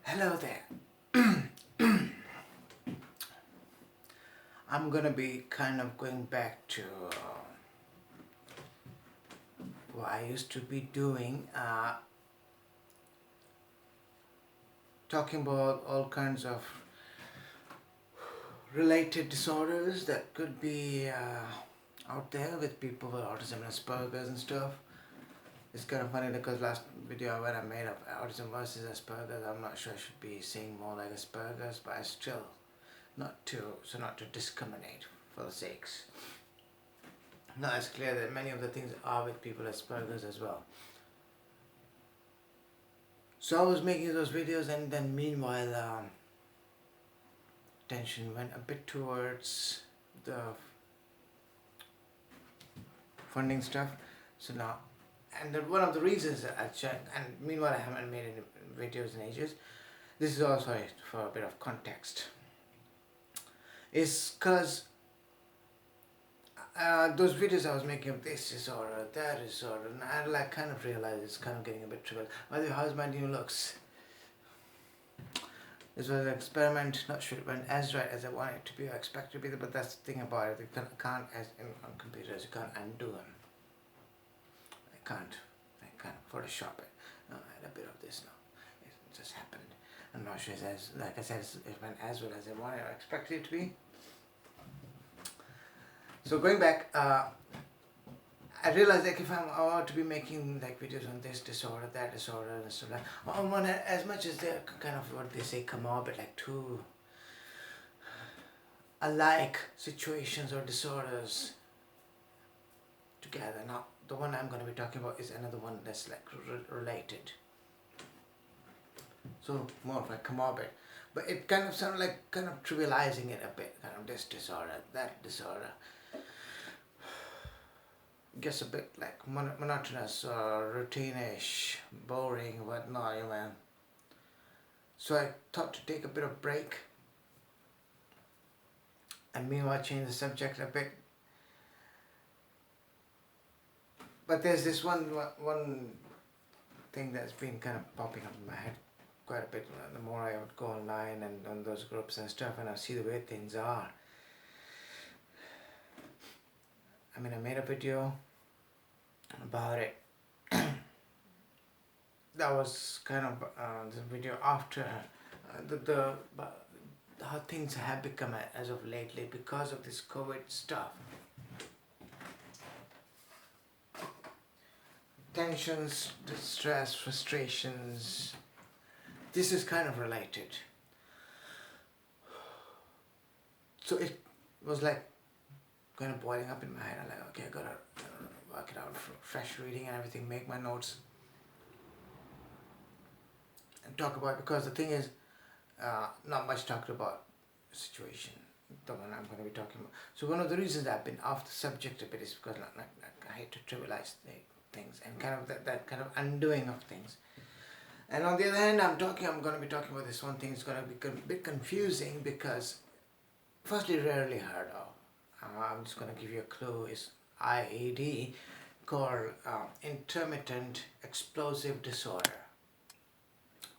Hello there. I'm gonna be kind of going back to what I used to be doing, talking about all kinds of related disorders that could be out there with people with autism and Asperger's and stuff. It's kind of funny because last video when I made of autism versus Asperger's, I'm not sure I should be saying more like Asperger's, but I still not to discriminate for the sakes. Now it's clear that many of the things are with people with Asperger's as well. So I was making those videos, and then meanwhile attention went a bit towards the funding stuff. So now, and one of the reasons that I checked, and meanwhile I haven't made any videos in ages, this is also for a bit of context, is because those videos I was making of this disorder, that disorder, and I like kind of realized it's kind of getting a bit trivial. By the way, how's my new looks? This was an experiment, not sure it went as right as I wanted it to be or expected to be, but that's the thing about it, you can't, as in on computers, you can't undo them. I can't Photoshop it. No, I had a bit of this now. It just happened. I'm not sure as, like I said, it went as well as I wanted or expected it to be. So going back, I realized like if I'm about to be making like videos on this disorder, that disorder, and so on one, as much as they're kind of what they say comorbid, like two alike situations or disorders together. Now the one I'm going to be talking about is another one that's like related. So more of like comorbid, but it kind of sounded like kind of trivializing it a bit, kind of this disorder, that disorder. Gets a bit like monotonous or routine-ish, boring, whatnot, you know. So I thought to take a bit of break and meanwhile change the subject a bit. But there's this one thing that's been kind of popping up in my head quite a bit. The more I would go online and on those groups and stuff, and I see the way things are. I mean, I made a video about it. That was kind of the video after how things have become as of lately because of this COVID stuff. Tensions, distress, frustrations. This is kind of related. So it was like kind of boiling up in my head. I'm like, okay, I gotta work it out, fresh reading and everything, make my notes and talk about it, because the thing is, not much talked about the situation, the one I'm going to be talking about. So one of the reasons I've been off the subject a bit is because I hate to trivialize things and kind of that kind of undoing of things. And on the other hand, I'm going to be talking about this one thing. It's going to be a bit confusing because, firstly, rarely heard of. I'm just going to give you a clue. It's IED, called Intermittent Explosive Disorder.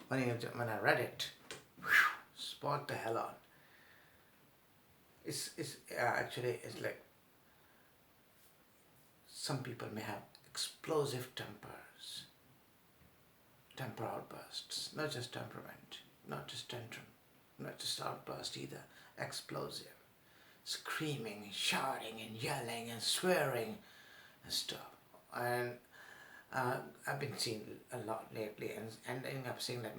When I read it, spot the hell on. It's actually, it's like some people may have explosive tempers, temper outbursts, not just temperament, not just tantrum, not just outburst either, explosive, screaming, shouting and yelling and swearing and stuff. And I've been seeing a lot lately and ending up seeing like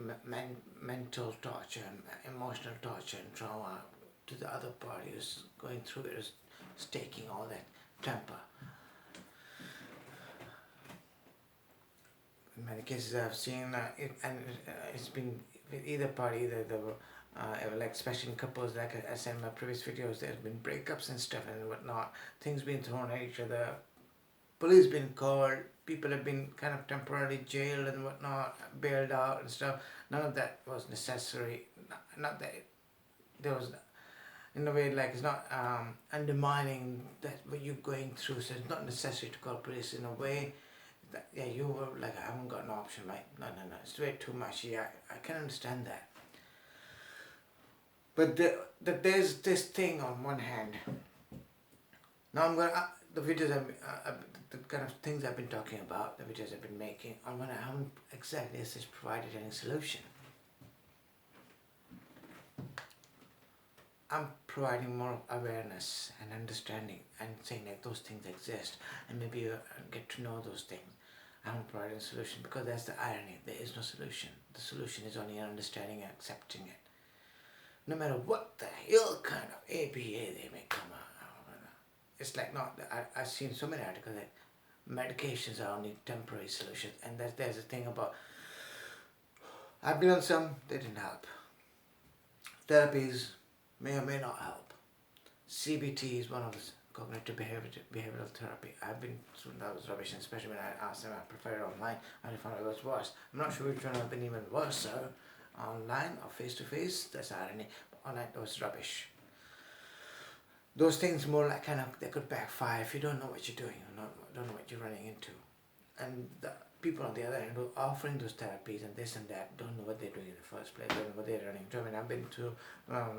mental torture and emotional torture and trauma to the other party who's going through it, is taking all that temper. In many cases I've seen it's been with either party, either like especially in couples, like I said in my previous videos, there's been breakups and stuff and whatnot, things being thrown at each other, police been called, people have been kind of temporarily jailed and whatnot, bailed out and stuff. None of that was necessary. Not that there was, in a way, like it's not undermining that what you're going through, so it's not necessary to call police in a way that, yeah, you were like, I haven't got an option, right? No, it's way too much. Yeah, I can understand that. But there's this thing on one hand. Now I'm gonna the videos the kind of things I've been talking about, the videos I've been making. I haven't exactly as such provided any solution. I'm providing more awareness and understanding and saying that those things exist and maybe you get to know those things. I haven't provided a solution because that's the irony. There is no solution. The solution is only understanding and accepting it. No matter what the hell kind of APA they may come out. It's like not. I've seen so many articles that medications are only temporary solutions, and there's a thing about. I've been on some, they didn't help. Therapies may or may not help. CBT is one of the cognitive behavioral therapy. I've been through that was rubbish, and especially when I asked them, I prefer it online, and I found it was worse. I'm not sure which one have been even worse, so online or face to face, that's irony. But online it was rubbish. Those things more like kind of, they could backfire if you don't know what you're doing, don't know what you're running into. And the people on the other hand who are offering those therapies and this and that don't know what they're doing in the first place, don't know what they're running into. I mean, I've been to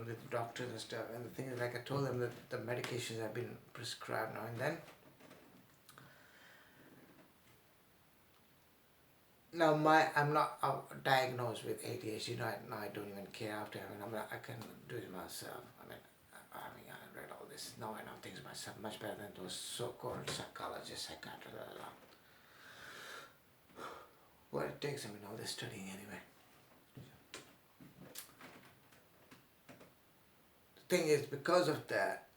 with doctors and stuff, and the thing is, like I told them that the medications have been prescribed now and then. Now I'm not diagnosed with ADHD. I don't even care after. I can do it myself. I read all this. Now I know things myself much better than those so-called psychologists, psychiatrists. What it takes, all this studying anyway. The thing is, because of that,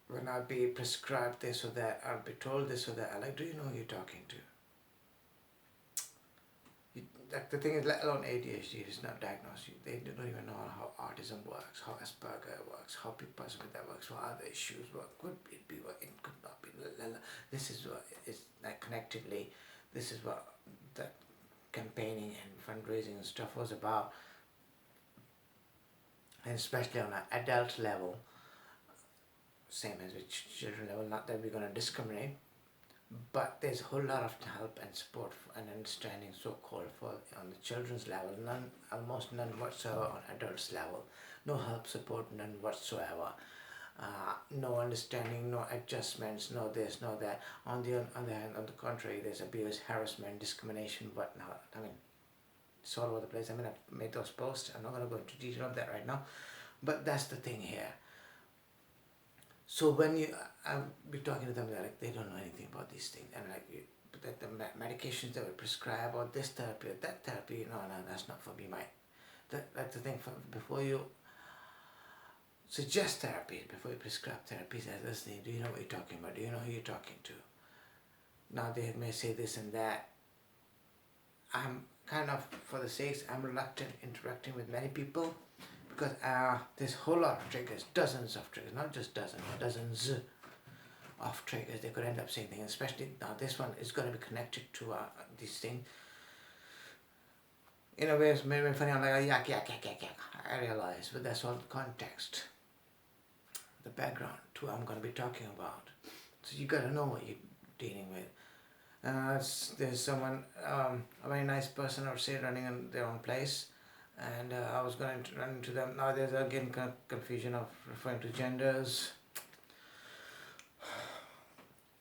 when I'll be prescribed this or that, I'll be told this or that, I'm like, do you know who you're talking to? Like the thing is, let alone ADHD is not diagnosed. They don't even know how autism works, how Asperger works, how people with that works, what other issues work. Could it be what it could not be. This is what is like connectively. This is what that campaigning and fundraising and stuff was about, and especially on an adult level, same as with children level. Not that we're going to discriminate, but there's a whole lot of help and support and understanding so-called for on the children's level, almost none whatsoever on adults level. No help, support, none whatsoever. No understanding, no adjustments, no this, no that. On the contrary, there's abuse, harassment, discrimination, whatnot. It's all over the place. I've made those posts. I'm not going to go into detail of that right now, but that's the thing here. So when I'll be talking to them, they're like, they don't know anything about these things, and that the medications that were prescribed, or this therapy, or that therapy, no, that's not for me, mate. That's the thing. Before you suggest therapy, before you prescribe therapies, as this thing, do you know what you're talking about? Do you know who you're talking to? Now they may say this and that. I'm kind of, for the sakes, I'm reluctant interacting with many people because there's a whole lot of triggers, dozens of triggers, not just dozens of triggers. They could end up saying things, especially now this one is going to be connected to these things. In a way, it's maybe funny. I'm like, yak. I realize, but that's all the context, the background to what I'm going to be talking about. So you got to know what you're dealing with. There's someone, a very nice person, I would say, running in their own place, and I was going to run into them. Now there's again confusion of referring to genders,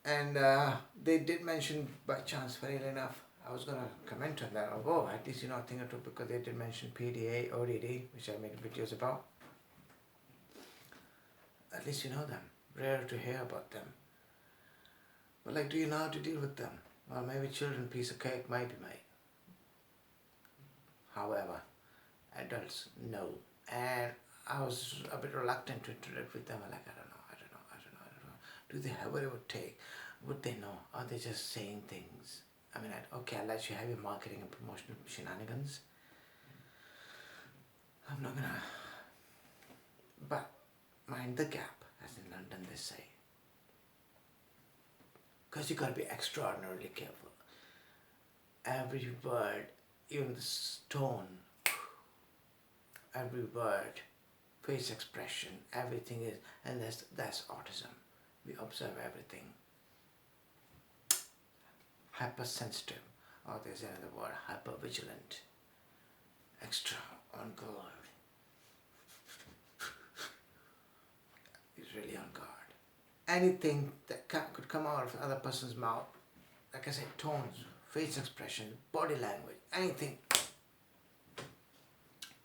and they did mention by chance, funnily enough, I was going to comment on that. Oh, at least you know a thing or two, because they did mention PDA, ODD, which I made videos about. At least you know them. Rare to hear about them. But do you know how to deal with them? Well, maybe children, piece of cake, maybe, mate. However, adults, no. And I was a bit reluctant to interact with them. I don't know. Do they have what it would take? Would they know? Are they just saying things? Okay, I'll let you have your marketing and promotional shenanigans. I'm not gonna. But mind the gap, as in London they say. Because you gotta be extraordinarily careful. Every word, even the tone, every word, face expression, everything is, and that's autism. We observe everything. Hypersensitive, or there's another word, hypervigilant, extra on guard. anything that could come out of the other person's mouth, like I said, tones, face expression, body language, anything.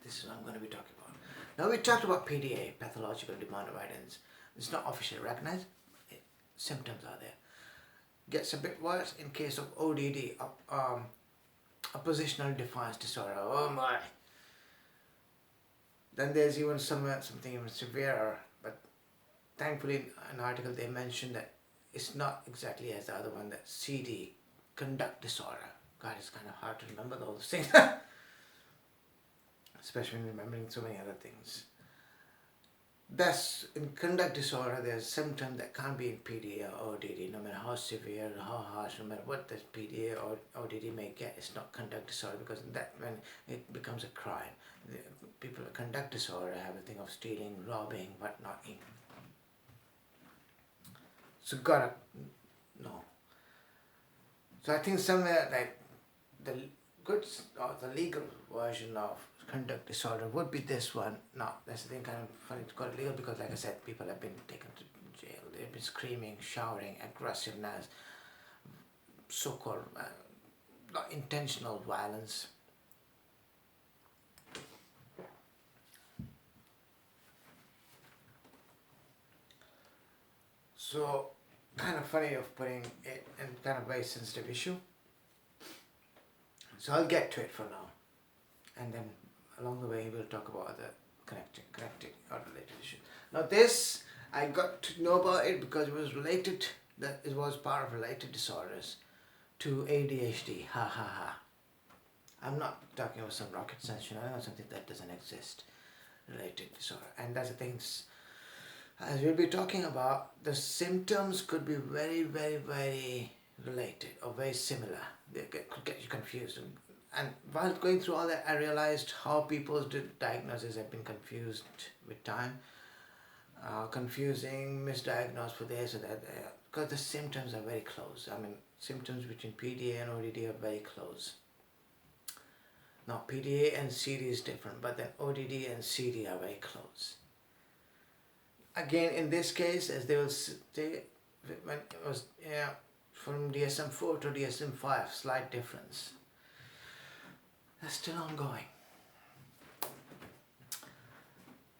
This is what I'm going to be talking about. Now we talked about PDA, pathological demand avoidance. It's not officially recognized. Symptoms are there. Gets a bit worse in case of ODD, oppositional defiance disorder. Oh my! Then there's even something even severer. But thankfully, in an article they mentioned that it's not exactly as the other one. That CD, conduct disorder. God, it's kind of hard to remember those things. Especially when remembering so many other things. That's in conduct disorder. There's symptoms that can't be in PDA or ODD, no matter how severe, how harsh, no matter what the PDA or ODD may get. It's not conduct disorder, because that when it becomes a crime. People with conduct disorder have a thing of stealing, robbing, whatnot. So gotta know. So I think somewhere like the good or the legal version of conduct disorder would be this one. No, that's the thing, kind of funny to call it legal, because like I said, people have been taken to jail. They've been screaming, shouting, aggressiveness, so-called not intentional violence. So kind of funny of putting it in kind of very sensitive issue. So I'll get to it for now, and then along the way we'll talk about other connecting or related issues. Now this, I got to know about it because it was related, that it was part of related disorders to ADHD. Ha ha ha. I'm not talking about some rocket science, I know something that doesn't exist. Related disorder. And that's the things, as we'll be talking about, the symptoms could be very, very, very related or very similar. They could get you confused. And while going through all that, I realized how people's diagnoses have been confused with time. Confusing, misdiagnosed for this or that, because the symptoms are very close. I mean, symptoms between PDA and ODD are very close. Now, PDA and CD is different, but then ODD and CD are very close. Again, in this case, as they will say, when it was from DSM-4 to DSM-5, slight difference. That's still ongoing.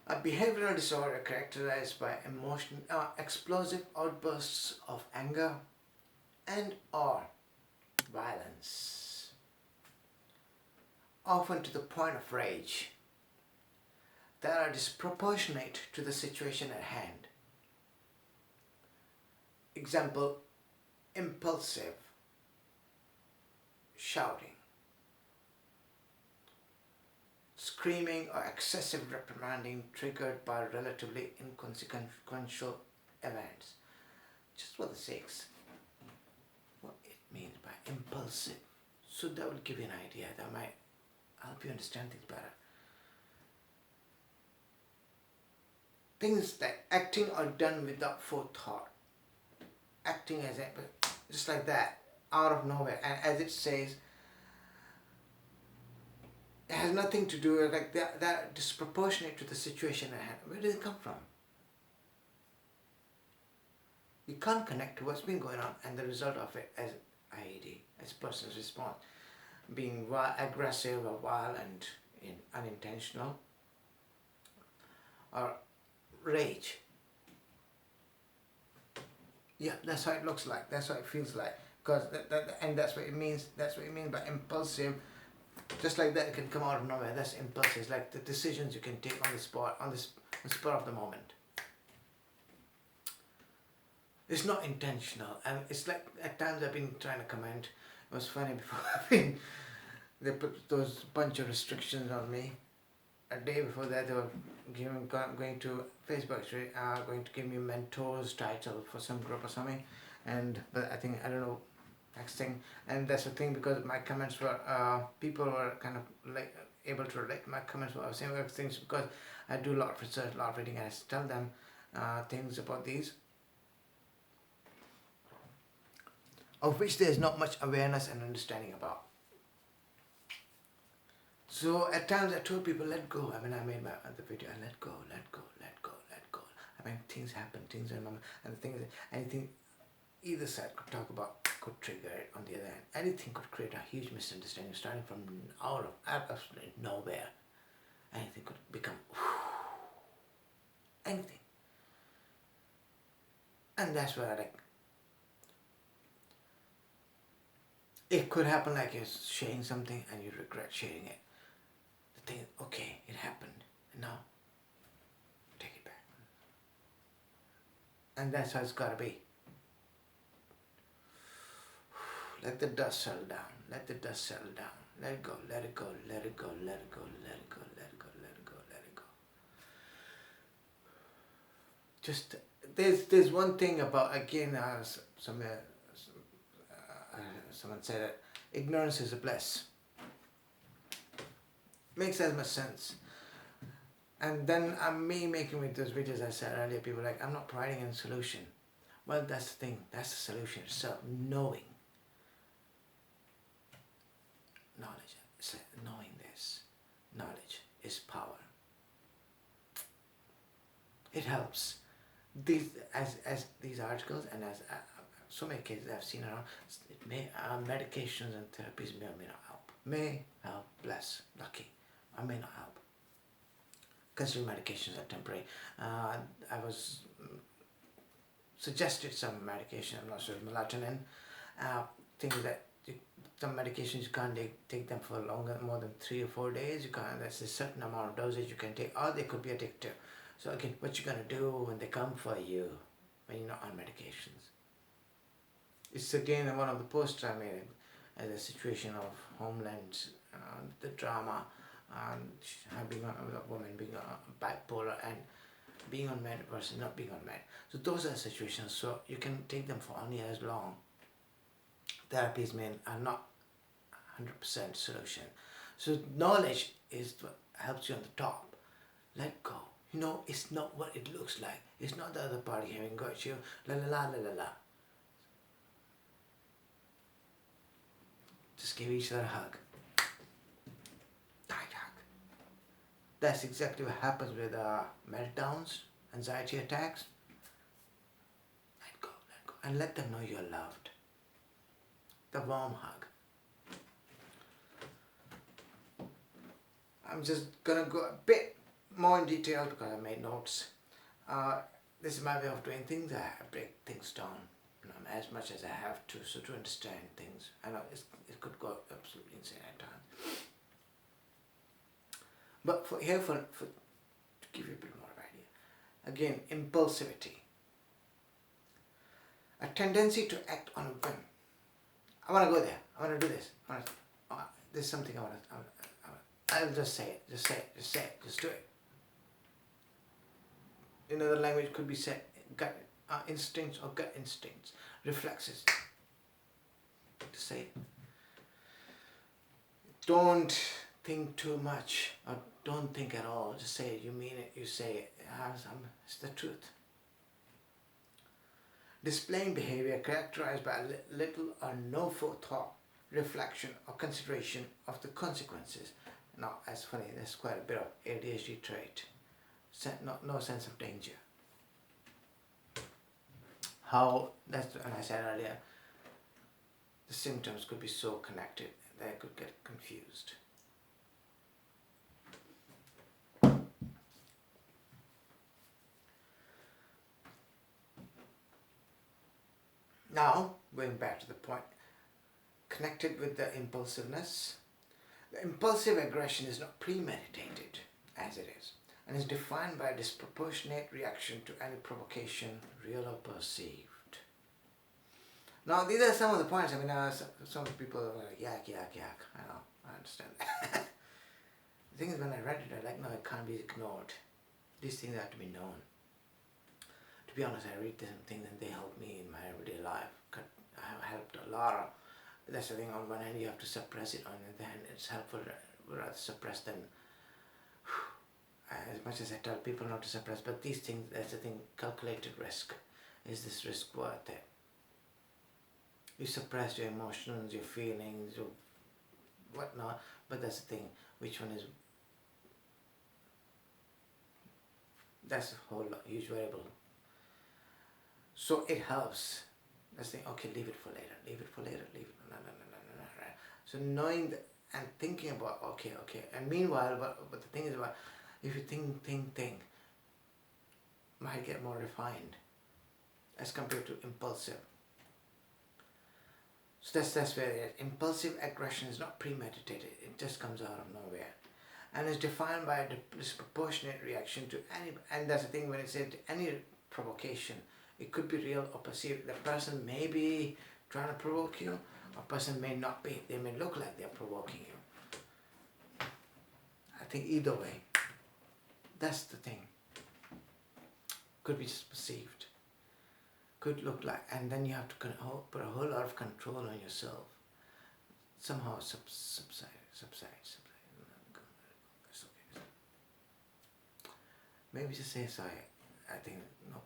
A behavioral disorder characterized by explosive outbursts of anger and or violence, often to the point of rage, that are disproportionate to the situation at hand. Example, impulsive shouting, screaming or excessive reprimanding triggered by relatively inconsequential events. Just for the sakes, what it means by impulsive. So that will give you an idea, that might help you understand things better. Things like acting or done without forethought. Acting as just like that, out of nowhere, and as it says, it has nothing to do with like that disproportionate to the situation at hand. Where did it come from? You can't connect to what's been going on and the result of it as IED, as a person's response, being aggressive or violent, unintentional, or rage. Yeah, that's how it looks like. That's what it feels like. Because and that's what it means. That's what it means by impulsive. Just like that, it can come out of nowhere. That's impulsive. It's like the decisions you can take on the spot, on the spur of the moment. It's not intentional, and it's like at times I've been trying to comment. It was funny before. They put those bunch of restrictions on me. A day before that, they were going to Facebook, actually, going to give me mentors title for some group or something, but I don't know, next thing, and that's the thing, because my comments were, people were kind of like able to relate to my comments. I was saying things because I do a lot of research, a lot of reading, and I tell them things about these, of which there is not much awareness and understanding about. So at times I told people, let go. I mean, I made my other video, I let go. I mean, things happen, things remember, and the thing is, anything either side could talk about could trigger it on the other end. Anything could create a huge misunderstanding starting from out of absolutely nowhere. Anything could become anything. And that's where it could happen like you're sharing something and you regret sharing it. The thing is, okay, it happened, and now take it back. And that's how it's gotta be. Let the dust settle down. Let the dust settle down. Let it go, let it go, let it go, let it go, let it go, let it go, let it go, let it go. Just, there's one thing about, again, someone said that ignorance is a bliss. Makes as much sense. And then me making with those videos I said earlier, people are like, I'm not providing any solution. Well, that's the thing. That's the solution itself. Knowing. Knowledge. Knowing this. Knowledge is power. It helps. These, as these articles and as so many cases I've seen around, it may, medications and therapies may or may not help. May help, bless, lucky. I may not help. Considering medications are temporary. I was suggested some medication, I'm not sure, melatonin. Things that some medications you can't take them for longer, more than 3 or 4 days. You can't. That's a certain amount of dosage you can take, or they could be addictive. So again, what you're gonna do when they come for you, when you're not on medications? It's again one of the posts I made as a situation of Homeland, the drama, and being a woman being bipolar and being on med versus not being on med. So those are situations. So you can take them for only as long. Therapies are not 100% solution. So knowledge is what helps you on the top. Let go. You know, it's not what it looks like. It's not the other party having got you. La la la la la la. Just give each other a hug. Tight hug. That's exactly what happens with meltdowns, anxiety attacks. Let go, and let them know you're loved. The warm hug. I'm just gonna go a bit more in detail because I made notes. This is my way of doing things. I break things down, as much as I have to, so to understand things. I know it could go absolutely insane at times. But to give you a bit more of an idea. Again, impulsivity. A tendency to act on a whim. I want to go there. I want to do this. There's something I want to. I'll just say it. Just say it. Just say it. Just do it. In other language, could be said gut instincts or gut instincts, reflexes. To say it. Don't think too much or don't think at all. Just say it. You mean it. You say it. It's the truth. Displaying behavior characterized by little or no forethought, reflection or consideration of the consequences. Now, that's funny, there's quite a bit of ADHD trait. No sense of danger. That's when I said earlier, the symptoms could be so connected that I could get confused. Now, going back to the point, connected with the impulsiveness, the impulsive aggression is not premeditated, as it is, and is defined by a disproportionate reaction to any provocation, real or perceived. Now, these are some of the points. I mean, some people are like, yak. I know, I understand that. The thing is, when I read it, I'm like, no, it can't be ignored. These things have to be known. To be honest, I read some things and they help me in my everyday life. I have helped a lot. That's the thing, on one hand you have to suppress it, on the other hand it's helpful rather suppress than, as much as I tell people not to suppress, but these things, that's the thing, calculated risk. Is this risk worth it? You suppress your emotions, your feelings, your whatnot, but that's the thing, which one is That's a whole huge variable. So it helps. Let's think, okay, leave it for later, leave it for later, leave it. No, no, no, no, no, no, right? So knowing that and thinking about, okay, okay. And meanwhile, but the thing is about, if you think, might get more refined as compared to impulsive. So that's where impulsive aggression is not premeditated. It just comes out of nowhere, and is defined by a disproportionate reaction to any. And that's the thing when it said any provocation, it could be real or perceived. The person may be trying to provoke you, a person may not be. They may look like they're provoking you. I think either way, that's the thing. Could be just perceived. Could look like, and then you have to put a whole lot of control on yourself. Somehow subside. It's okay. Maybe just say sorry. I think no.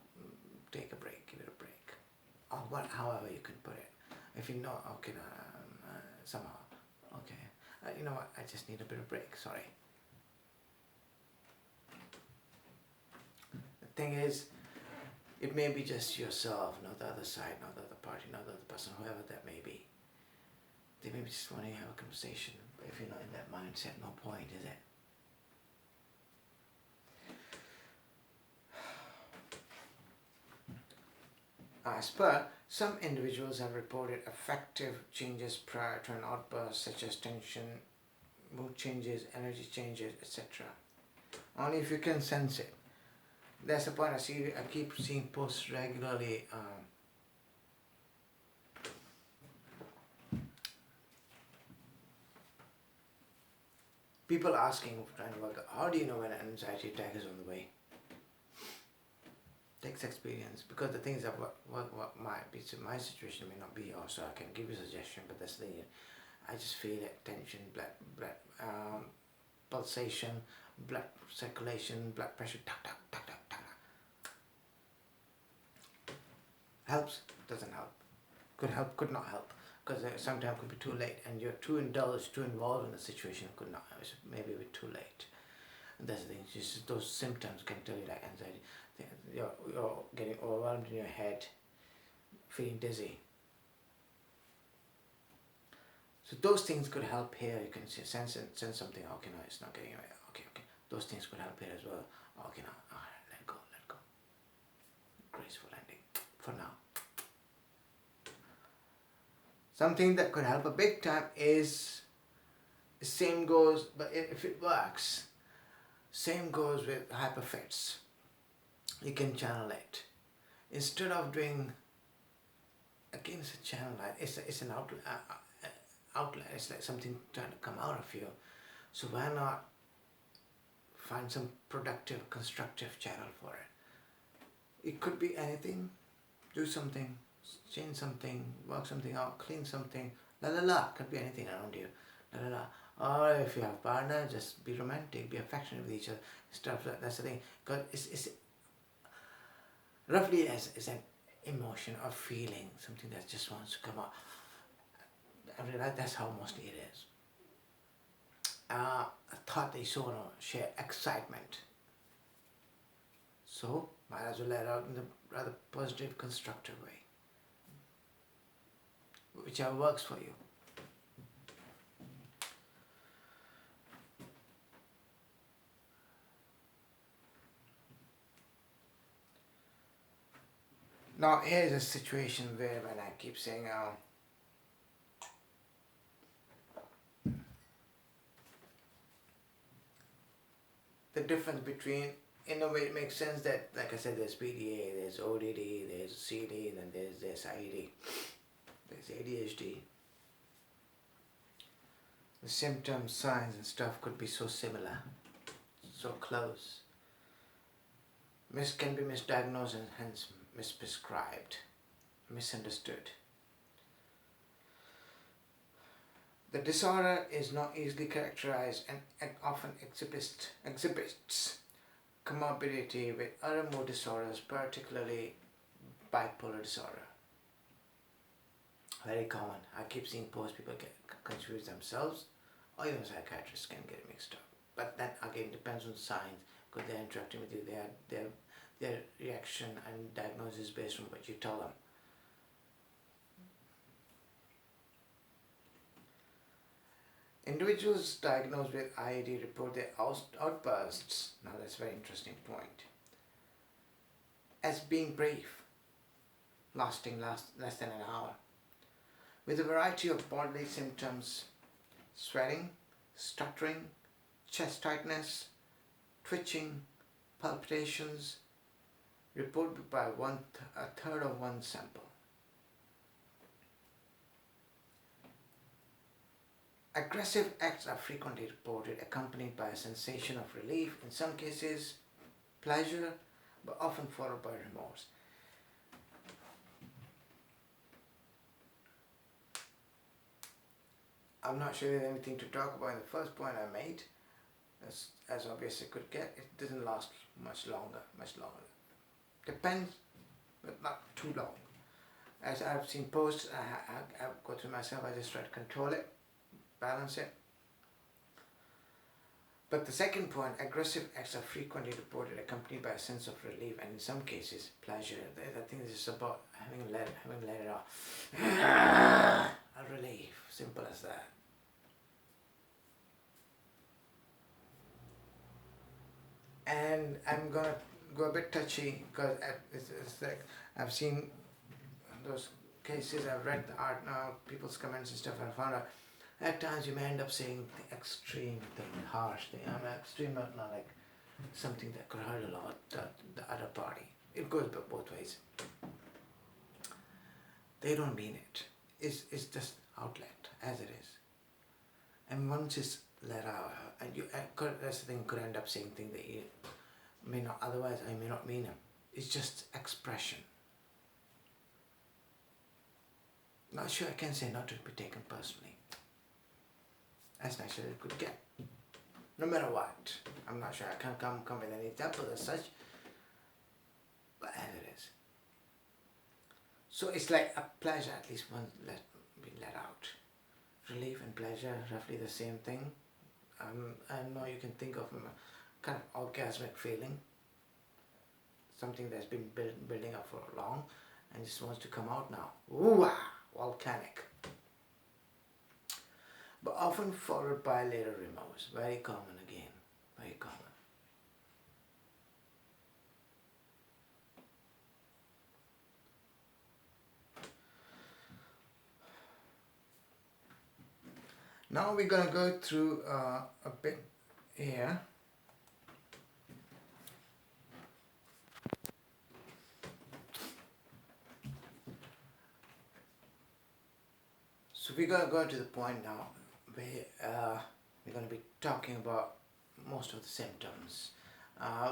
Take a break. Give it a break, or what? However you can put it. If you know, okay, somehow, okay. You know what? I just need a bit of break. Sorry. The thing is, it may be just yourself, not the other side, not the other party, not the other person, whoever that may be. They may be just wanting to have a conversation, but if you're not in that mindset, no point, is it? As per, some individuals have reported affective changes prior to an outburst, such as tension, mood changes, energy changes, etc. Only if you can sense it. That's the point. I keep seeing posts regularly. People asking, trying to work out, how do you know when an anxiety attack is on the way? Takes experience, because the things that what might be my situation may not be yours, so I can give you a suggestion, but that's the thing. I just feel it, tension, blood pulsation, blood circulation, blood pressure, tuck, tuck, tuck, tuck, tuck. Helps, doesn't help. Could help, could not help. Because sometimes it could be too late and you're too indulged, too involved in the situation, could not, maybe a bit too late. And that's the thing, just those symptoms can tell you like anxiety. You're getting overwhelmed in your head, feeling dizzy. So those things could help here. You can sense something, okay, no, it's not getting away. Okay. Those things could help here as well. Okay, now, all right, let go. Graceful ending, for now. Something that could help a big time is, same goes, but if it works, same goes with hyperfits. You can channel it. Instead of doing, again it's a channel, it's an outlet, it's like something trying to come out of you. So why not find some productive, constructive channel for it? It could be anything. Do something, change something, work something out, clean something, could be anything around you, or if you have a partner, just be romantic, be affectionate with each other, stuff like that's the thing, because it's roughly as an emotion or feeling, something that just wants to come out. I realize that's how mostly it is. A thought that you so want to share, excitement. So might as well let it out in a rather positive, constructive way, whichever works for you. Now here's a situation where when I keep saying the difference between, in a way it makes sense that, like I said, there's PDA, there's ODD, there's CD, and then there's IED, there's ADHD. The symptoms, signs and stuff could be so similar, so close. Can be misdiagnosed and hence misprescribed, misunderstood. The disorder is not easily characterized and often exhibits comorbidity with other mood disorders, particularly bipolar disorder. Very common. I keep seeing posts, people get confused themselves, or even psychiatrists can get mixed up. But that again depends on signs. because they're interacting with you. Their reaction and diagnosis is based on what you tell them. Individuals diagnosed with IED report their outbursts, now that's a very interesting point, as being brief, lasting less than an hour, with a variety of bodily symptoms: sweating, stuttering, chest tightness, twitching, palpitations, reported by a third of one sample. Aggressive acts are frequently reported, accompanied by a sensation of relief, in some cases pleasure, but often followed by remorse. I'm not sure there's anything to talk about in the first point I made. As obvious as it could get, it doesn't last much longer. Depends, but not too long. As I've seen posts, I go through myself, I just try to control it, balance it. But the second point, aggressive acts are frequently reported, accompanied by a sense of relief and in some cases pleasure. I think this is about having let it out. A relief, simple as that. And I'm gonna go a bit touchy because it's like I've seen those cases, I've read the art now, people's comments and stuff, and I found out at times you may end up saying the extreme thing, harsh thing. I mean, extreme not like something that could hurt a lot the other party. It goes both ways. They don't mean it. It's just outlet as it is. And once it's let out, and that's the thing, could end up saying things that you may not otherwise, I may not mean them. It's just expression. Not sure I can say not to be taken personally. As nice as it could get. No matter what. I'm not sure I can't come with any example as such. But as it is. So it's like a pleasure, at least one be let out. Relief and pleasure, roughly the same thing. I know you can think of a kind of orgasmic feeling. Something that's been building up for long and just wants to come out now. Ooh, volcanic. But often followed by later remorse. Very common again. Very common. Now we're going to go through a bit here. So we're going to go to the point now where we're going to be talking about most of the symptoms,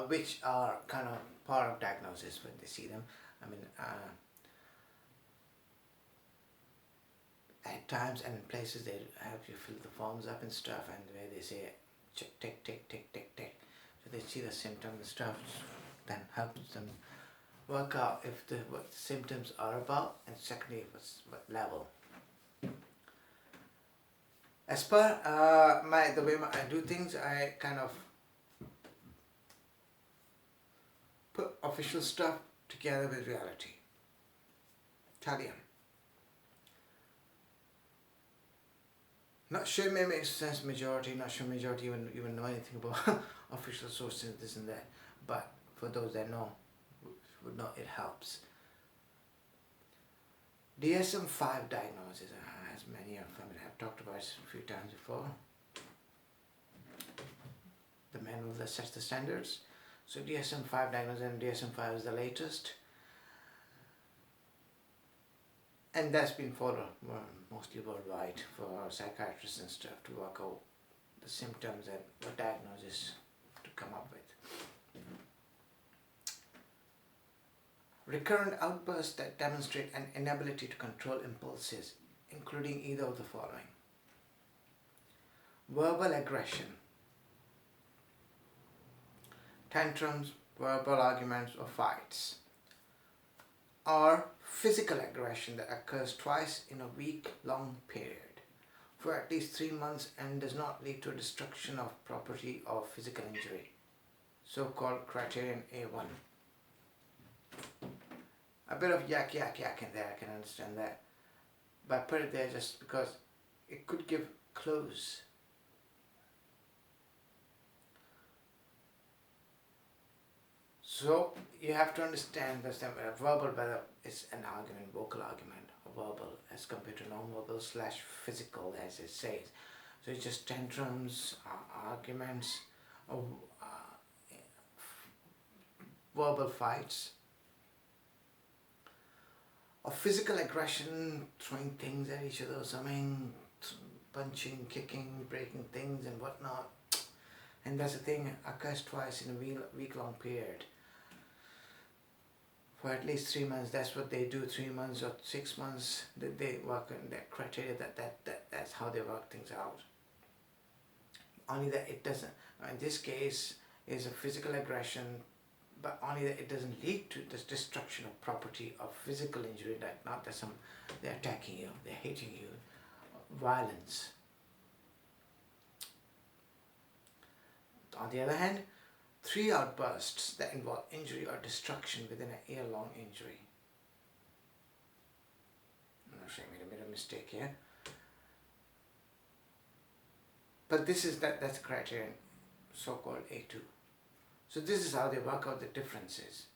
which are kind of part of diagnosis when they see them. I mean, at times and in places they have you fill the forms up and stuff, and where they say check, tick. So they see the symptoms and stuff, then helps them work out if what the symptoms are about, and secondly what level. As per the way I do things, I kind of put official stuff together with reality. Italian. Not sure it makes sense majority, not sure majority even know anything about official sources, this and that, but for those that know, would know, it helps. DSM-5 diagnosis, as many of them have talked about it a few times before. The manual that sets the standards. So DSM-5 diagnosis, and DSM-5 is the latest. And that's been followed mostly worldwide for psychiatrists and stuff to work out the symptoms and what diagnosis to come up with. Recurrent outbursts that demonstrate an inability to control impulses, including either of the following. Verbal aggression, tantrums, verbal arguments or fights, or physical aggression that occurs twice in a week-long period for at least 3 months and does not lead to destruction of property or physical injury. so-called criterion A1. A bit of yak in there, I can understand that. But I put it there just because it could give clues. So you have to understand this verbal, whether it's an argument, vocal argument, or verbal as compared to non-verbal / physical, as it says. So it's just tantrums, arguments, or verbal fights, or physical aggression, throwing things at each other, something, punching, kicking, breaking things and whatnot. And that's the thing, occurs twice in a week-long period. For at least 3 months, that's what they do. 3 months or 6 months, they work on that criteria. That's how they work things out. Only that it doesn't. In this case, is a physical aggression, but only that it doesn't lead to this destruction of property or physical injury. That not that they're attacking you, they're hating you, violence. On the other hand, 3 outbursts that involve injury or destruction within a year-long injury. I'm sure I made a mistake here. But this is that's criterion, so-called A2. So this is how they work out the differences.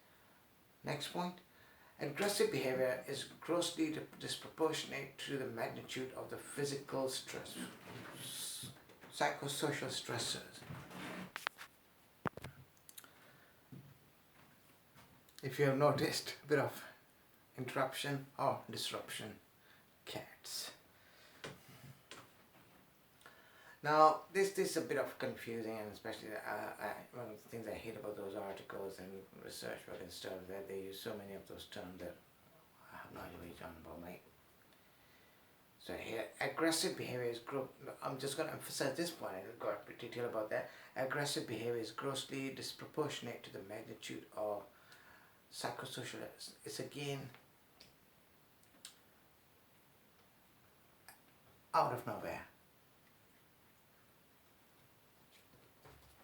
Next point, aggressive behavior is grossly disproportionate to the magnitude of the physical stress, psychosocial stressors. If you have noticed, a bit of interruption or disruption, cats. Now, this is a bit of confusing, and especially one of the things I hate about those articles and research work and stuff, that they use so many of those terms that I have no idea what you're talking about, mate. So here, aggressive behavior is I'm just going to emphasize this point. I will go into detail about that. Aggressive behavior is grossly disproportionate to the magnitude of psychosocial. It's again out of nowhere.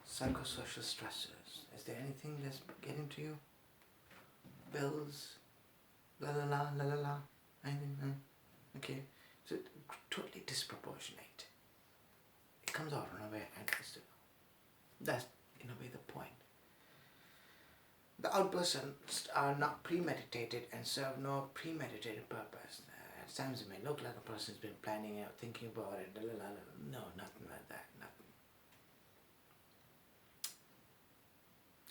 Psychosocial stressors. Is there anything that's getting to you? Bills? La la la, la la la. Anything? Okay. So totally disproportionate. It comes out of nowhere, and that's in a way the point. The outbursts are not premeditated and serve no premeditated purpose. At times it may look like a person's been planning out, thinking about it. La la la. No, nothing like that. Nothing.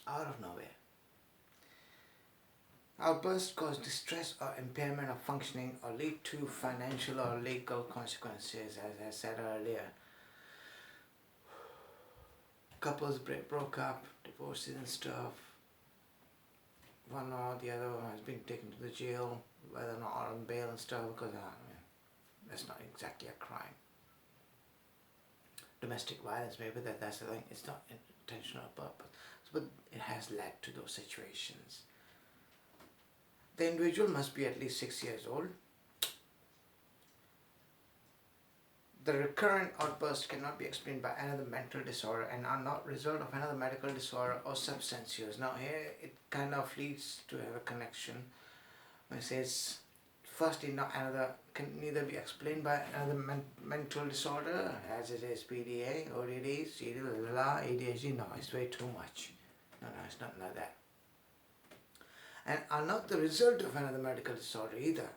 Out of nowhere. Outbursts cause distress or impairment of functioning or lead to financial or legal consequences, as I said earlier. Couples broke up, divorces and stuff. One or the other one has been taken to the jail, whether or not on bail and stuff, because that's not exactly a crime. Domestic violence, maybe that's the thing. It's not intentional purpose, but it has led to those situations. The individual must be at least 6 years old. The recurrent outbursts cannot be explained by another mental disorder and are not result of another medical disorder or substance use. Now here it kind of leads to have a connection. When it says, firstly, can neither be explained by another mental disorder, as it is PDA, ODD, CD, ADHD. No, it's way too much. No, it's not like that. And are not the result of another medical disorder either.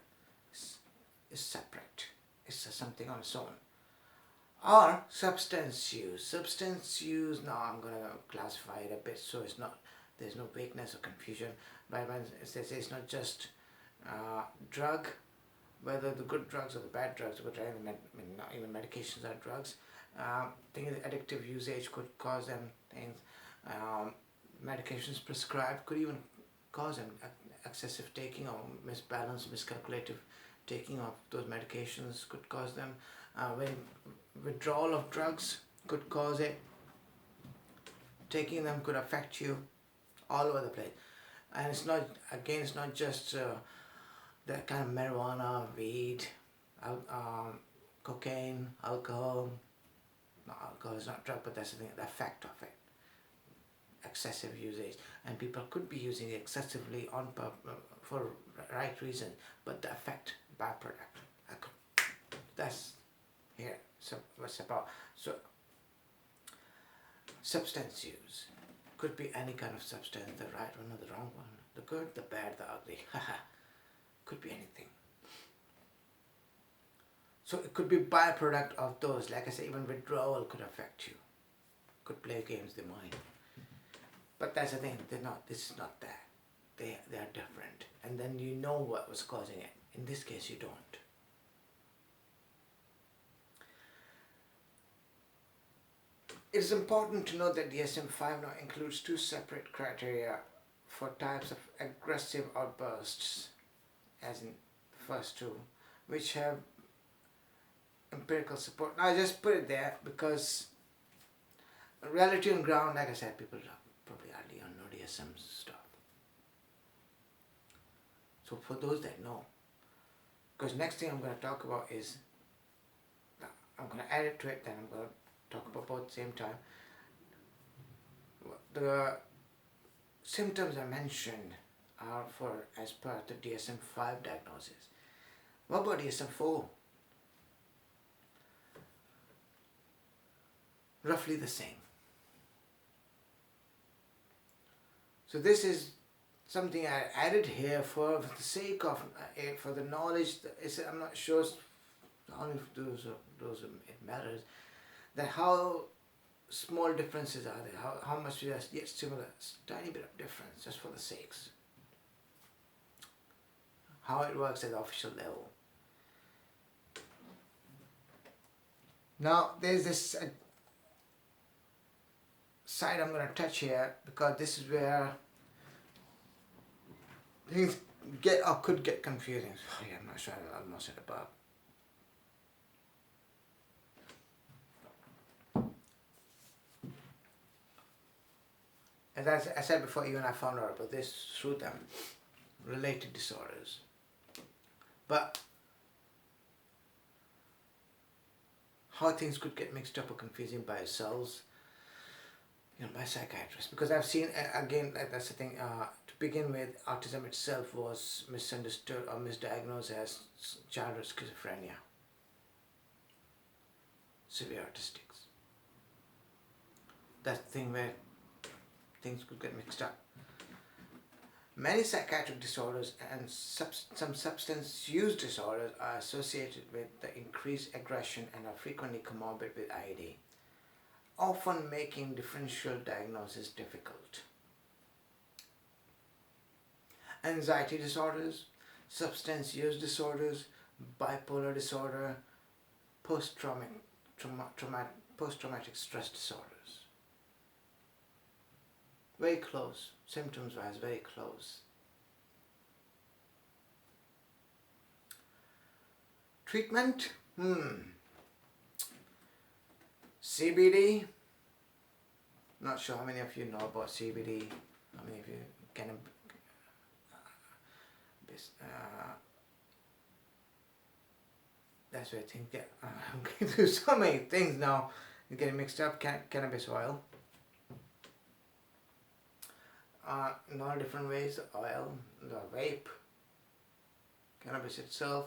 It's separate. It's something on its own. Or substance use. Substance use, now I'm going to classify it a bit so there's no vagueness or confusion. But when it says it's not just drug, whether the good drugs or the bad drugs, but not even medications are drugs. Things addictive usage could cause them things. Medications prescribed could even cause them excessive taking or misbalanced, miscalculative taking of those medications could cause them. When withdrawal of drugs could cause it. Taking them could affect you all over the place. And it's not just that kind of marijuana, weed, cocaine, alcohol. No, alcohol is not drug, but that's the thing, the effect of it. excessive usage, and people could be using it excessively for right reason, but the effect byproduct. That's here. So what's about? So substance use could be any kind of substance, the right one or the wrong one, the good, the bad, the ugly. Could be anything. So it could be byproduct of those. Like I said, even withdrawal could affect you. Could play games with the mind. But that's the thing, they're not, this is not that. They are different. And then you know what was causing it. In this case, you don't. It is important to note that DSM-5 now includes 2 separate criteria for types of aggressive outbursts, as in the first 2, which have empirical support. Now I just put it there because reality on ground, like I said, people probably hardly know DSM stuff. So for those that know, because next thing I'm going to talk about is, I'm going to add it to it, then I'm going to talk about both at the same time. The symptoms I mentioned are for as per the DSM-5 diagnosis. What about DSM-4? Roughly the same. So this is something I added here for the sake of, for the knowledge. I'm not sure only those it matters, that how small differences are there, how much we are yet similar, tiny bit of difference, just for the sakes. How it works at the official level. Now there's this side I'm going to touch here, because this is where things get or could get confusing. Oh, yeah, I'm not sure I almost said above. As I said before, even I found out about this through them, related disorders. But how things could get mixed up or confusing by ourselves, by psychiatrists. Because I've seen, again, that's the thing, to begin with, autism itself was misunderstood or misdiagnosed as childhood schizophrenia, severe autistics. That's the thing where things could get mixed up. Many psychiatric disorders and some substance use disorders are associated with the increased aggression and are frequently comorbid with IED, often making differential diagnosis difficult. Anxiety disorders, substance use disorders, bipolar disorder, post-traumatic stress disorders. Very close, symptoms-wise, very close. Treatment? CBD? Not sure how many of you know about CBD. How many of you can that's where things get, I'm going through so many things now, you're getting mixed up. Cannabis oil. In all different ways, the oil, the vape, cannabis itself,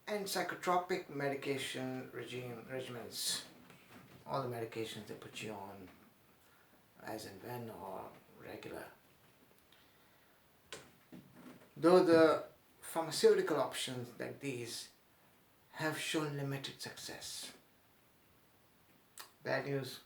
and psychotropic medication regimens, all the medications they put you on as and when or regular. Though the pharmaceutical options like these have shown limited success. Bad news.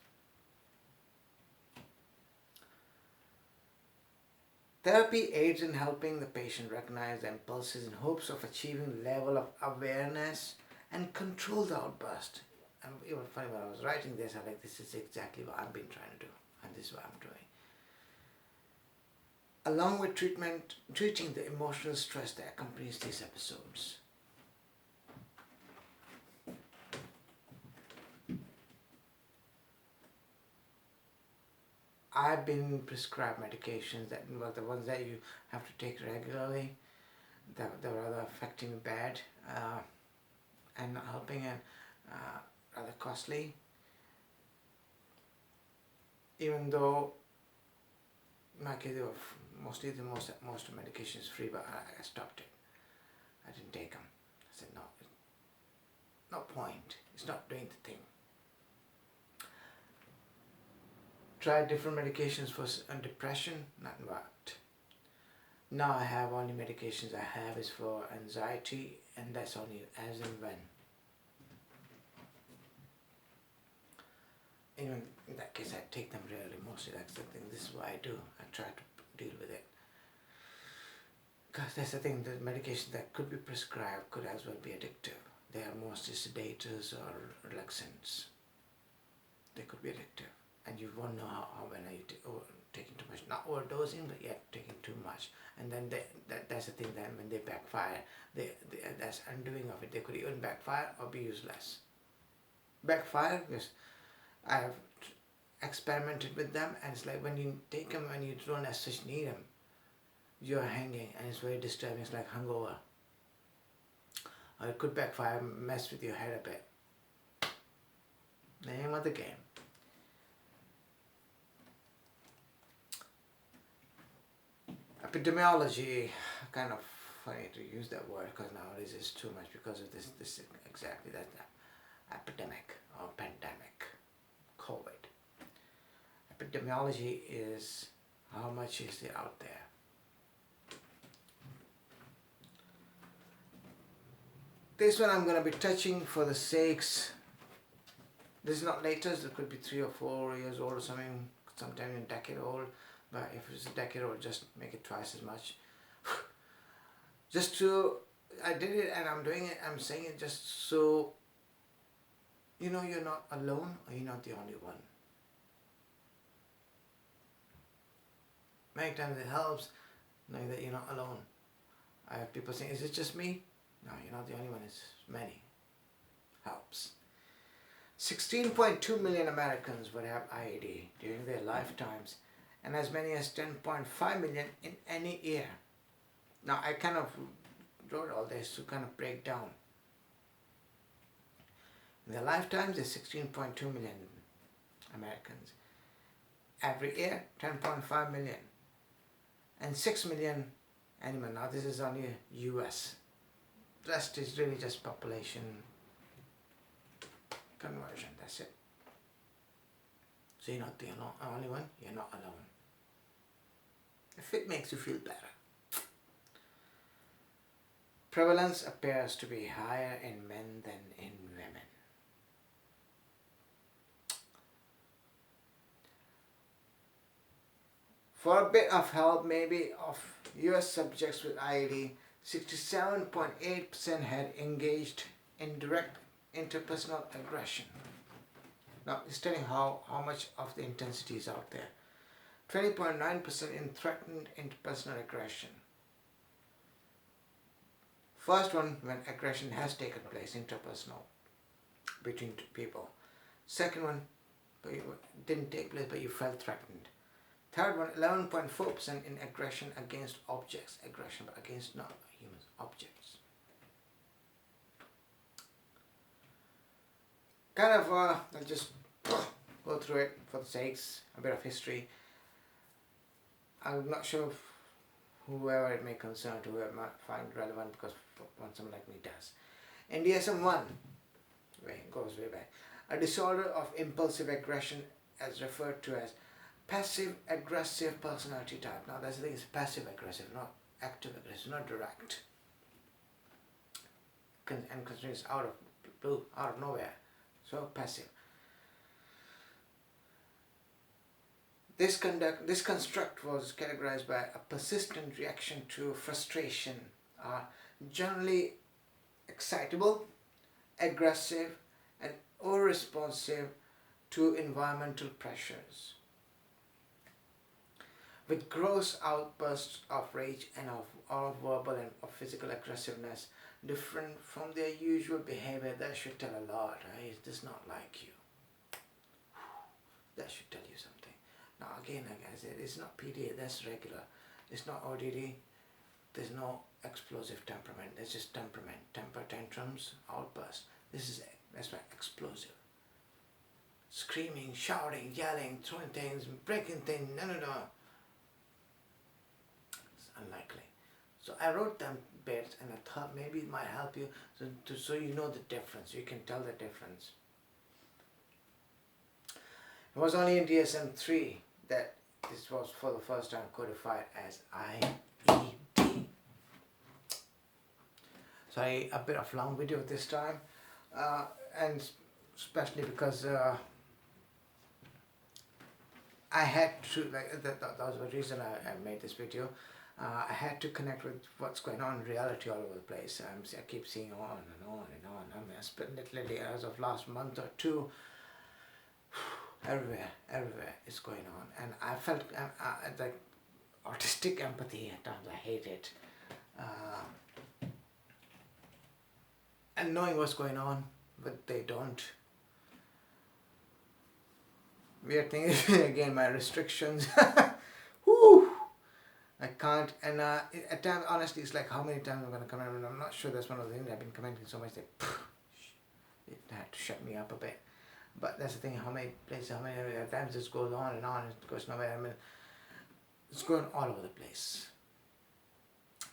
Therapy aids in helping the patient recognize the impulses in hopes of achieving a level of awareness and control the outburst. And even funny, when I was writing this, I'm like, this is exactly what I've been trying to do, and this is what I'm doing. Along with treating the emotional stress that accompanies these episodes. I've been prescribed medications that were the ones that you have to take regularly, that were rather affecting me bad and not helping, and rather costly. even though in my case they were mostly the most of medication is free, but I stopped it. I didn't take them. I said no, no point. It's not doing the thing. Tried different medications for depression, nothing worked. Now I have only medications I have is for anxiety, and that's only as and when. Even in that case, I take them rarely. Mostly that's the thing. This is what I do. I try to deal with it. Because that's the thing, the medication that could be prescribed could as well be addictive. They are mostly sedators or relaxants. They could be addictive. And you won't know how when are you taking too much. Not overdosing, but yet taking too much. And then that's the thing, that when they backfire, that's undoing of it. They could even backfire or be useless. Backfire, because I have experimented with them, and it's like when you take them and you don't as such need them, you're hanging, and it's very disturbing. It's like hungover. Or it could backfire, mess with your head a bit. Name of the game. Epidemiology, kind of funny to use that word because nowadays it's too much because of this exactly that epidemic or pandemic, COVID. Epidemiology is how much is it out there. This one I'm going to be touching for the sakes. This is not latest. It could be 3 or 4 years old or something, sometime a decade old. But if it's a decade old, just make it twice as much. I did it and I'm doing it. I'm saying it just so you know you're not alone, or you're not the only one. Many times it helps knowing that you're not alone. I have people saying, "Is it just me?" No, you're not the only one. It's many. Helps. 16.2 million Americans would have IED during their lifetimes, and as many as 10.5 million in any year. Now I kind of wrote all this to kind of break down. In their lifetimes, there's 16.2 million Americans. Every year, 10.5 million. And 6 million animal. Now this is only US. The rest is really just population conversion, that's it. So you're not the only one, you're not alone. If it makes you feel better. Prevalence appears to be higher in men than in women. For a bit of help, maybe, of US subjects with IED, 67.8% had engaged in direct interpersonal aggression. Now, it's telling how much of the intensity is out there. 20.9% in threatened interpersonal aggression. First one, when aggression has taken place, interpersonal, between people. Second one, it didn't take place, but you felt threatened. Third one, 11.4% in aggression against objects. Aggression, but against not humans, objects. Kind of, I'll just go through it for the sakes, a bit of history. I'm not sure if whoever it may concern, whoever might find relevant, because someone like me does. In DSM-1, goes way back, a disorder of impulsive aggression as referred to as passive aggressive personality type. Now that's the thing, it's passive aggressive, not active aggressive, not direct. And considering it's out of blue, out of nowhere, so passive. This construct was categorized by a persistent reaction to frustration, generally excitable, aggressive, and over-responsive to environmental pressures, with gross outbursts of rage and of verbal and of physical aggressiveness, different from their usual behavior. That should tell a lot, right? It does not like you. That should tell you something. Now again, like I said, it's not PDA, that's regular. It's not ODD, there's no explosive temperament, there's just temperament. Temper, tantrums, outburst. This is it, that's why explosive. screaming, shouting, yelling, throwing things, breaking things. No. It's unlikely. So I wrote them bits and I thought maybe it might help you so you know the difference. You can tell the difference. It was only in DSM-3 that this was for the first time codified as IED. Sorry, a bit of long video this time, and especially because I had to, like, that was the reason I made this video. I had to connect with what's going on in reality all over the place. I keep seeing on and on and on. I mean, I spent literally as of last month or two, everywhere is going on, and I felt like artistic empathy at times. I hate it, and knowing what's going on, but they don't. Weird thing is again my restrictions. Whew, I can't, and at times honestly it's like how many times I'm gonna comment, and I'm not sure. That's one of the things I've been commenting so much that it had to shut me up a bit. But that's the thing, how many places, how many times this goes on and on, it goes nowhere. I mean, it's going all over the place.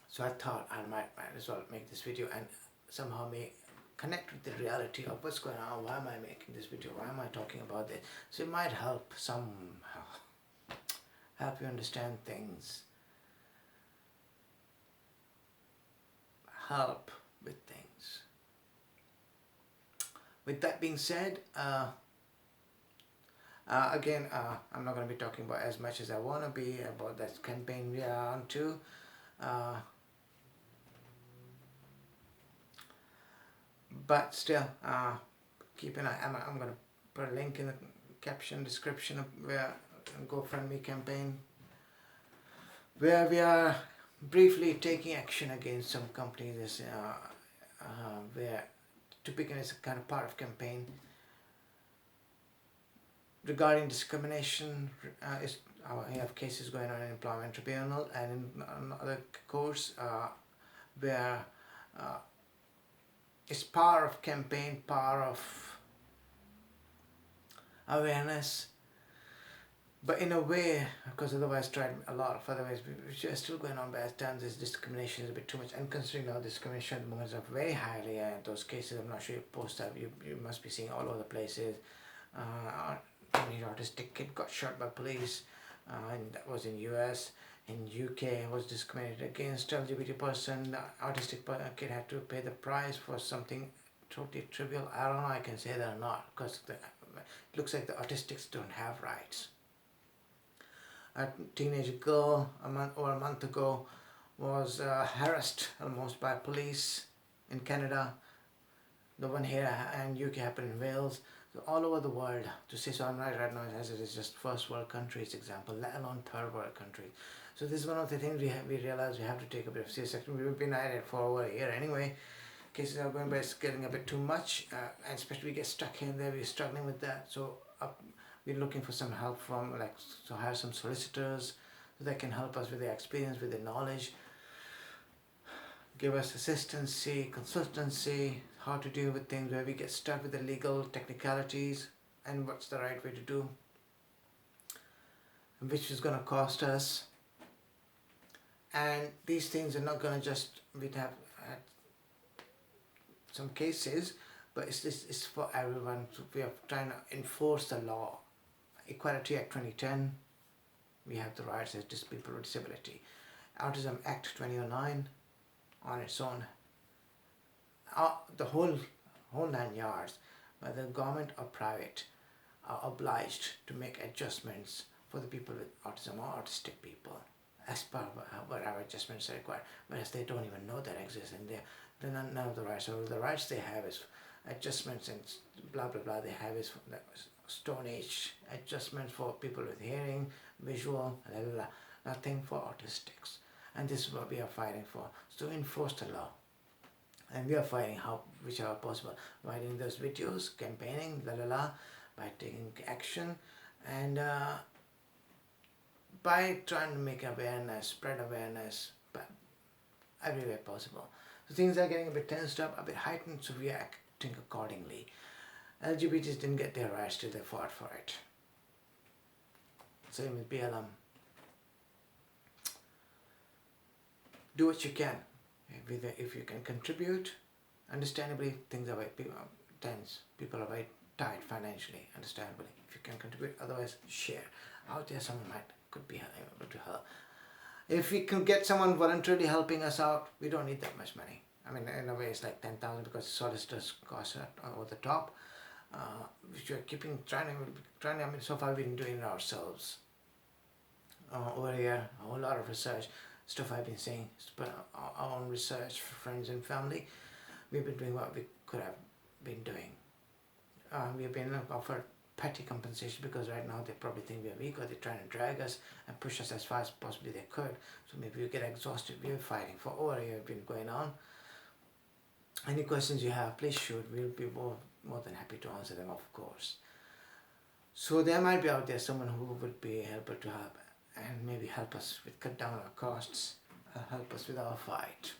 So I thought I might as well make this video and somehow connect with the reality of what's going on. Why am I making this video? Why am I talking about this? So it might help somehow, help you understand things, help with things. With that being said, again, I'm not going to be talking about as much as I want to be about that campaign we are on to. But still, keep an eye. I'm going to put a link in the caption description of where GoFundMe campaign, where we are briefly taking action against some companies, where to begin as a kind of part of campaign regarding discrimination. We have cases going on in employment tribunal and in other courts where it's power of campaign, power of awareness, but in a way, because otherwise tried a lot of other ways, which are still going on, but at times this discrimination is a bit too much, and considering now discrimination at the moment is very highly, those cases, I'm not sure you post that, you must be seeing all over the places. An autistic kid got shot by police, and that was in US. In UK was discriminated against LGBT person. The autistic kid had to pay the price for something totally trivial. I don't know I can say that or not, because it looks like the autistics don't have rights. A teenage girl over a month ago was harassed almost by police in Canada. The one here in UK happened in Wales. So all over the world, to say so, I'm right now as it is just first world countries example, let alone third world countries. So this is one of the things we realize we have to take a bit of serious action. We've been at it for over a year anyway. Cases are going by, it's getting a bit too much, and especially we get stuck in there, we're struggling with that. So we're looking for some help from, so hire some solicitors so they can help us with their experience, with their knowledge, give us assistance, consultancy, how to deal with things where we get stuck with the legal technicalities and what's the right way to do, which is going to cost us. And these things are not going to just, we have had some cases, but it's for everyone. So we are trying to enforce the law. Equality Act 2010, we have the rights as people with disability. Autism Act 2009 on its own. The whole 9 yards, whether government or private, are obliged to make adjustments for the people with autism or autistic people as per whatever adjustments are required, whereas they don't even know that exists, and they're none of the rights. So the rights they have is adjustments and blah blah blah. They have is Stone Age adjustments for people with hearing, visual, blah, blah, blah. Nothing for autistics. And this is what we are fighting for, so to enforce the law. And we are fighting whichever possible, writing those videos, campaigning, by taking action, and by trying to make awareness, spread awareness, but every way possible. So things are getting a bit tensed up, a bit heightened, so we are acting accordingly. LGBTs didn't get their rights till they fought for it. Same with BLM. Do what you can. If you can contribute, understandably things are very tense. People are very tight financially, understandably. If you can contribute, otherwise share. Out there someone could be able to help. If we can get someone voluntarily helping us out, we don't need that much money. I mean, in a way it's like 10,000 because solicitors costs are over the top. Which we're trying, I mean, so far we've been doing it ourselves. Over here, a whole lot of research, stuff I've been saying, our own research for friends and family. We've been doing what we could have been doing. We've been offered petty compensation because right now they probably think we're weak, or they're trying to drag us and push us as far as possibly they could. So maybe we get exhausted. We're fighting for over a year, been going on. Any questions you have, please shoot. We'll be more than happy to answer them, of course. So there might be out there someone who would be able to help and maybe help us with cut down our costs, help us with our fight.